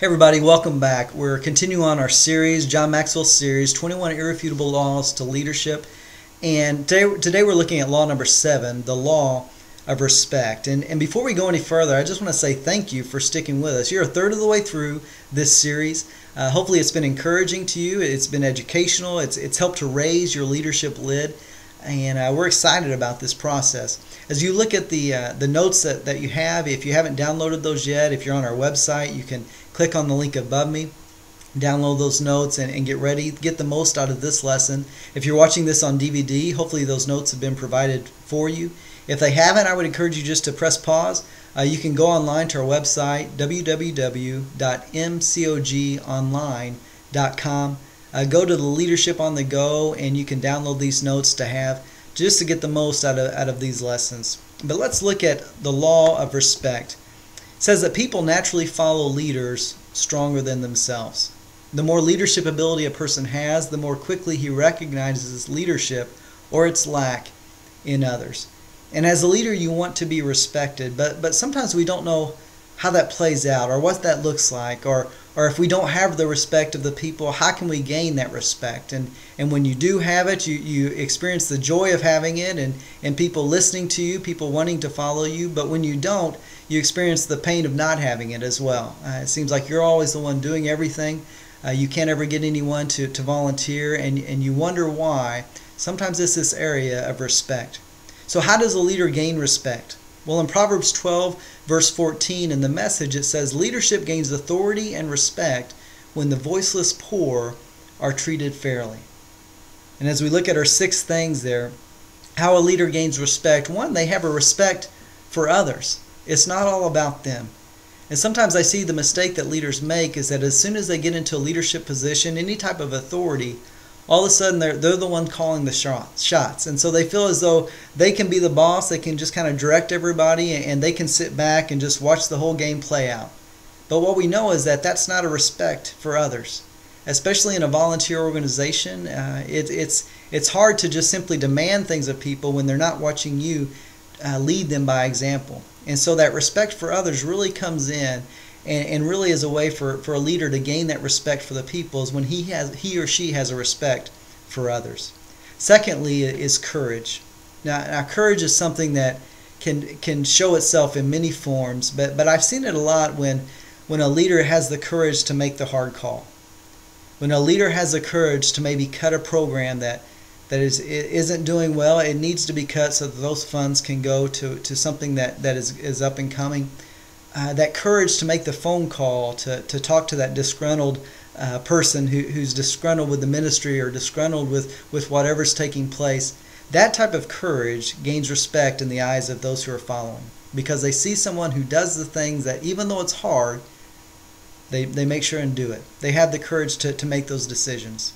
Everybody, welcome back. We're continuing on our series, John Maxwell series, 21 Irrefutable Laws to Leadership. And today we're looking at law number 7, the law of respect. And before we go any further, I just want to say thank you for sticking with us. You're a third of the way through this series. Hopefully it's been encouraging to you. It's been educational. It's helped to raise your leadership lid. And we're excited about this process. As you look at the notes that you have, if you haven't downloaded those yet, if you're on our website, you can click on the link above me, download those notes, and get ready. Get the most out of this lesson. If you're watching this on DVD, hopefully those notes have been provided for you. If they haven't, I would encourage you just to press pause. You can go online to our website, www.mcogonline.com. Go to the Leadership on the Go, and you can download these notes to have just to get the most out of these lessons. But let's look at the law of respect. It says that people naturally follow leaders stronger than themselves. The more leadership ability a person has, the more quickly he recognizes leadership or its lack in others. And as a leader, you want to be respected, but sometimes we don't know how that plays out or what that looks like, or if we don't have the respect of the people, how can we gain that respect? And when you do have it, you experience the joy of having it, and people listening to you, people wanting to follow you. But when you don't, you experience the pain of not having it as well. It seems like you're always the one doing everything. You can't ever get anyone to volunteer, and you wonder why. Sometimes it's this area of respect. So how does a leader gain respect? Well, in Proverbs 12, verse 14, in the Message, it says, leadership gains authority and respect when the voiceless poor are treated fairly. And as we look at our 6 things there, how a leader gains respect, one, they have a respect for others. It's not all about them. And sometimes I see the mistake that leaders make is that as soon as they get into a leadership position, any type of authority, all of a sudden they're the one calling the shots. And so they feel as though they can be the boss, they can just kind of direct everybody, and they can sit back and just watch the whole game play out. But what we know is that that's not a respect for others. Especially in a volunteer organization, it's hard to just simply demand things of people when they're not watching you lead them by example. And so that respect for others really comes in and really is a way for a leader to gain that respect for the people is when he or she has a respect for others. Secondly is courage. Now courage is something that can show itself in many forms, but I've seen it a lot when a leader has the courage to make the hard call. When a leader has the courage to maybe cut a program that isn't doing well, it needs to be cut so that those funds can go to something that is up and coming. That courage to make the phone call, to talk to that disgruntled person who's disgruntled with the ministry or disgruntled with whatever's taking place. That type of courage gains respect in the eyes of those who are following, because they see someone who does the things that, even though it's hard, they make sure and do it. They have the courage to make those decisions.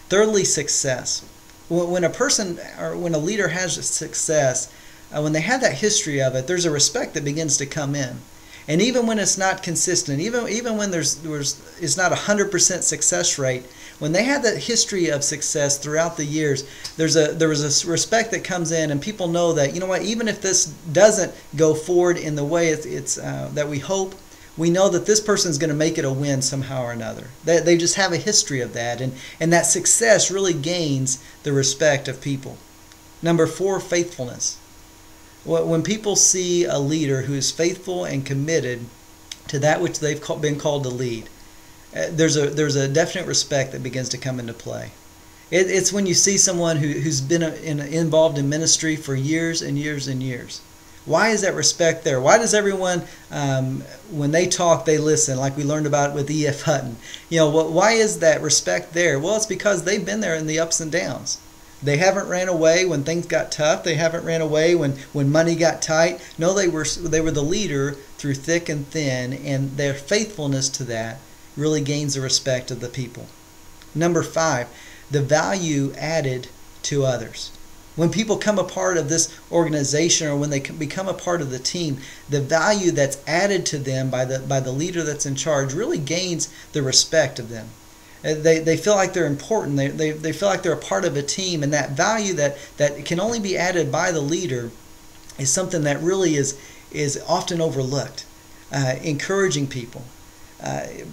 Thirdly, success. When a person or when a leader has success, when they have that history of it, there's a respect that begins to come in. And even when it's not consistent, even when it's not 100% success rate, when they have that history of success throughout the years, there was a respect that comes in, and people know that, you know what, even if this doesn't go forward in the way that we hope, we know that this person's going to make it a win somehow or another. They just have a history of that, and that success really gains the respect of people. Number 4, faithfulness. When people see a leader who is faithful and committed to that which they've been called to lead, there's a definite respect that begins to come into play. It's when you see someone who's been involved in ministry for years and years and years. Why is that respect there? Why does everyone, when they talk, they listen, like we learned about with E.F. Hutton? You know, why is that respect there? Well, it's because they've been there in the ups and downs. They haven't ran away when things got tough. They haven't ran away when money got tight. No, they were the leader through thick and thin, and their faithfulness to that really gains the respect of the people. Number 5, the value added to others. When people come a part of this organization, or when they become a part of the team, the value that's added to them by the leader that's in charge really gains the respect of them. They feel like they're important. They feel like they're a part of a team, and that value that can only be added by the leader is something that really is often overlooked. Encouraging people,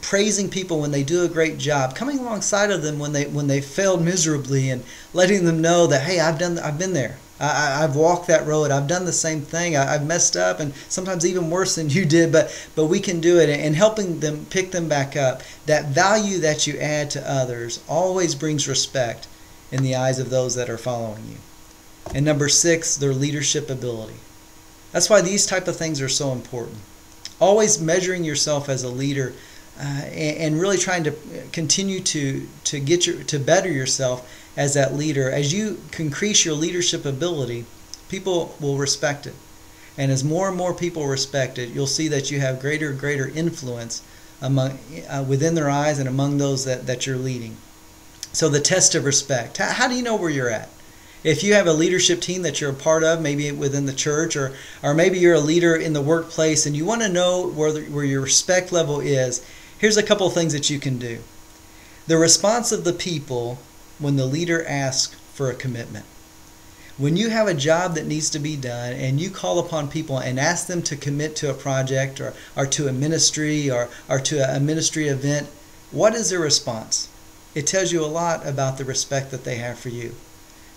praising people when they do a great job, coming alongside of them when they failed miserably, and letting them know that, hey, I've been there. I've walked that road. I've done the same thing. I've messed up, and sometimes even worse than you did, but we can do it. And helping them pick them back up. That value that you add to others always brings respect in the eyes of those that are following you. And number 6, their leadership ability. That's why these type of things are so important. Always measuring yourself as a leader, and really trying to continue to better yourself as that leader. As you increase your leadership ability, people will respect it. And as more and more people respect it, you'll see that you have greater and greater influence within their eyes and among those that you're leading. So the test of respect. How do you know where you're at? If you have a leadership team that you're a part of, maybe within the church, or maybe you're a leader in the workplace, and you want to know where your respect level is, here's a couple of things that you can do. The response of the people when the leader asks for a commitment. When you have a job that needs to be done and you call upon people and ask them to commit to a project or to a ministry or to a ministry event, what is their response? It tells you a lot about the respect that they have for you.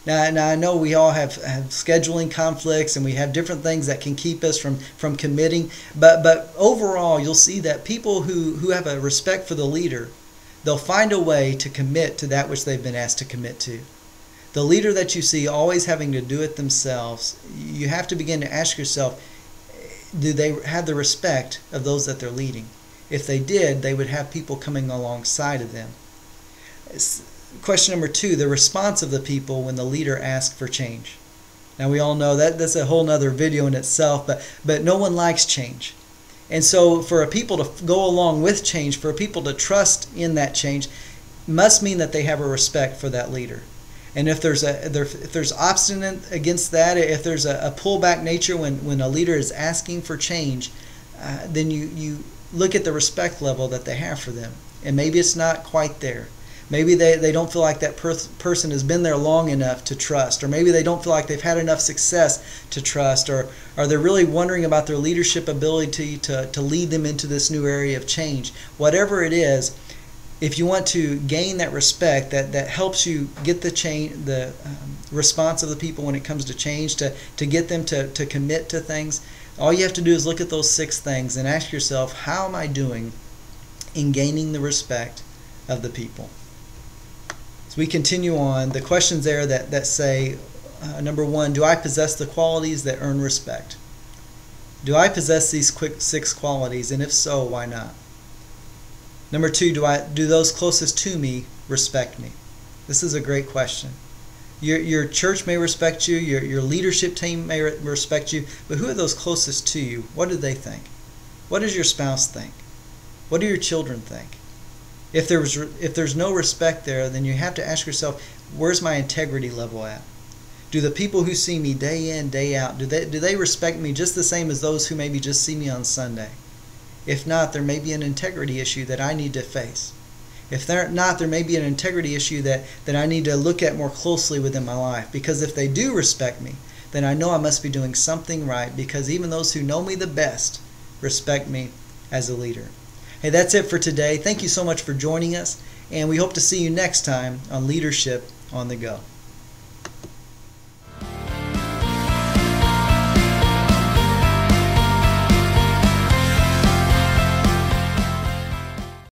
Now I know we all have scheduling conflicts, and we have different things that can keep us from committing, but overall you'll see that people who have a respect for the leader, they'll find a way to commit to that which they've been asked to commit to. The leader that you see always having to do it themselves, you have to begin to ask yourself, do they have the respect of those that they're leading? If they did, they would have people coming alongside of them. Question number 2, the response of the people when the leader asks for change. Now we all know that's a whole nother video in itself, but no one likes change. And so for a people to go along with change, for people to trust in that change, must mean that they have a respect for that leader. And if there's obstinate against that, if there's a pullback nature when a leader is asking for change, then you look at the respect level that they have for them. And maybe it's not quite there. Maybe they don't feel like that person has been there long enough to trust, or maybe they don't feel like they've had enough success to trust, or they're really wondering about their leadership ability to lead them into this new area of change. Whatever it is, if you want to gain that respect that helps you get the response of the people when it comes to change, to get them to commit to things, all you have to do is look at those 6 things and ask yourself, how am I doing in gaining the respect of the people? We continue on. The questions there that say, number 1, do I possess the qualities that earn respect? Do I possess these 6 qualities, and if so, why not? Number 2, do those closest to me respect me? This is a great question. Your church may respect you, your leadership team may respect you, but who are those closest to you? What do they think? What does your spouse think? What do your children think? If there's no respect there, then you have to ask yourself, where's my integrity level at? Do the people who see me day in, day out, do they respect me just the same as those who maybe just see me on Sunday? If not, there may be an integrity issue that I need to face. If they're not, there may be an integrity issue that I need to look at more closely within my life. Because if they do respect me, then I know I must be doing something right, because even those who know me the best respect me as a leader. Hey, that's it for today. Thank you so much for joining us, and we hope to see you next time on Leadership on the Go.